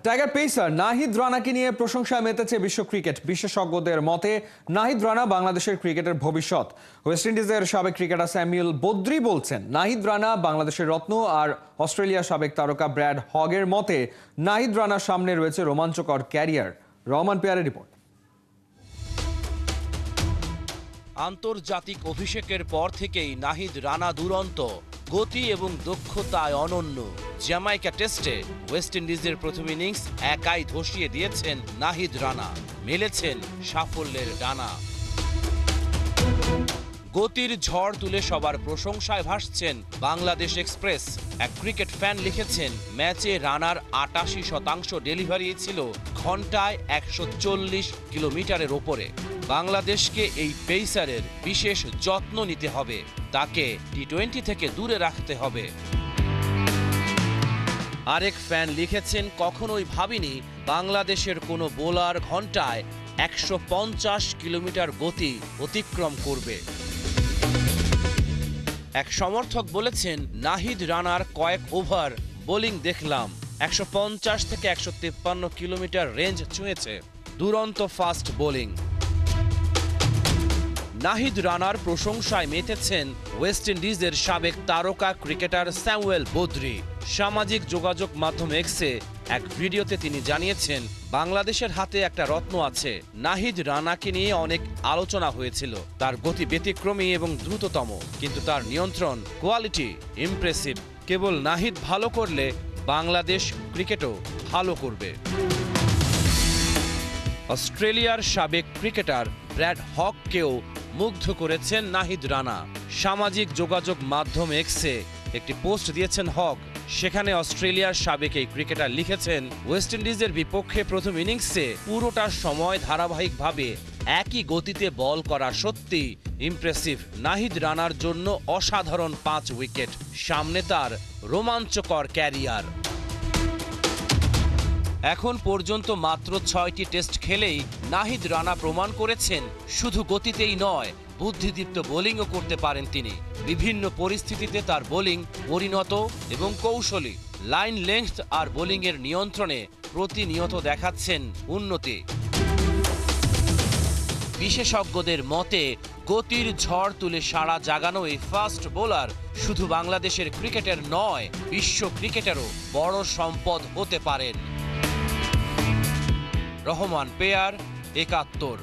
Tiger pacer Nahid রানাকে নিয়ে প্রশংসায় মেতেছে বিশ্ব ক্রিকেট। বিশেষজ্ঞদের মতে নাহিদ রানা বাংলাদেশের ক্রিকেটের ভবিষ্যৎ। ওয়েস্ট ইন্ডিজের সাবেক ক্রিকেটার স্যামুয়েল বদ্রি বলছেন নাহিদ রানা বাংলাদেশের রত্ন। আর অস্ট্রেলিয়ার সাবেক তারকা ব্র্যাড হগের মতে নাহিদ রানার সামনে রয়েছে রোমাঞ্চকর ক্যারিয়ার। রহমান পেয়ারের রিপোর্ট। আন্তর্জাতিক অভিষেকের পর থেকেই নাহিদ রানা দুরন্ত, গতি এবং দক্ষতায় অনন্য। জ্যামাইকা টেস্টে ওয়েস্ট ইন্ডিজের প্রথম ইনিংস একাই ধসিয়ে দিয়েছেন নাহিদ রানা, মেলেছেন সাফল্যের ডানা। গতির ঝড় তুলে সবার প্রশংসায় ভাসছেন বাংলাদেশ এক্সপ্রেস। এক ক্রিকেট ফ্যান লিখেছেন, ম্যাচে রানার ৮৮% ডেলিভারি ছিল ঘন্টায় ১৪০ কিলোমিটারের ওপরে। বাংলাদেশকে এই পেসারের বিশেষ যত্ন নিতে হবে, তাকে টি-20 থেকে দূরে রাখতে হবে। আরেক ফ্যান লিখেছেন, কখনোই ভাবিনি বাংলাদেশের কোনো বোলার ঘন্টায় ১৫০ কিলোমিটার গতি অতিক্রম করবে। এক সমর্থক বলেছেন, নাহিদ রানার কয়েক ওভার বোলিং দেখলাম, ১৫০ থেকে ১৫৩ কিলোমিটার রেঞ্জ ছুঁয়েছে। দুরন্ত ফাস্ট বোলিং। নাহিদ রানার প্রশংসায় মেতেছেন ওয়েস্ট ইন্ডিজের সাবেক তারকা ক্রিকেটার স্যামুয়েল বদ্রি। সামাজিক যোগাযোগ মাধ্যম এক্সে এক ভিডিওতে তিনি জানিয়েছেন, বাংলাদেশের হাতে একটা রত্ন আছে। নাহিদ রানাকে নিয়ে অনেক আলোচনা হয়েছিল, তার গতি ব্যতিক্রমী এবং দ্রুততম, কিন্তু তার নিয়ন্ত্রণ কোয়ালিটি ইমপ্রেসিভ। কেবল নাহিদ ভালো করলে বাংলাদেশ ক্রিকেটও ভালো করবে। অস্ট্রেলিয়ার সাবেক ক্রিকেটার ব্র্যাড হগকেও মুগ্ধ করেছেন নাহিদ রানা। সামাজিক যোগাযোগ মাধ্যম এক্সে একটি পোস্ট দিয়েছেন হগ। সেখানে অস্ট্রেলিয়ার সাবেক এই ক্রিকেটার লিখেছেন, ওয়েস্ট ইন্ডিজের বিপক্ষে প্রথম ইনিংসে পুরোটা সময় ধারাবাহিকভাবে একই গতিতে বল করা সত্যি ইমপ্রেসিভ। নাহিদ রানার জন্য অসাধারণ ৫ উইকেট, সামনে তার রোমাঞ্চকর ক্যারিয়ার। এখন পর্যন্ত মাত্র ৬টি টেস্ট খেলেই নাহিদ রানা প্রমাণ করেছেন, শুধু গতিতেই নয়, বুদ্ধিদীপ্ত বোলিংও করতে পারেন তিনি। বিভিন্ন পরিস্থিতিতে তার বোলিং পরিণত এবং কৌশলী। লাইন লেংথ আর বোলিংয়ের নিয়ন্ত্রণে প্রতিনিয়ত দেখাচ্ছেন উন্নতি। বিশেষজ্ঞদের মতে গতির ঝড় তুলে সাড়া জাগানো এই ফাস্ট বোলার শুধু বাংলাদেশের ক্রিকেটের নয়, বিশ্ব ক্রিকেটেরও বড় সম্পদ হতে পারেন। রহমান পেয়ার, ৭১।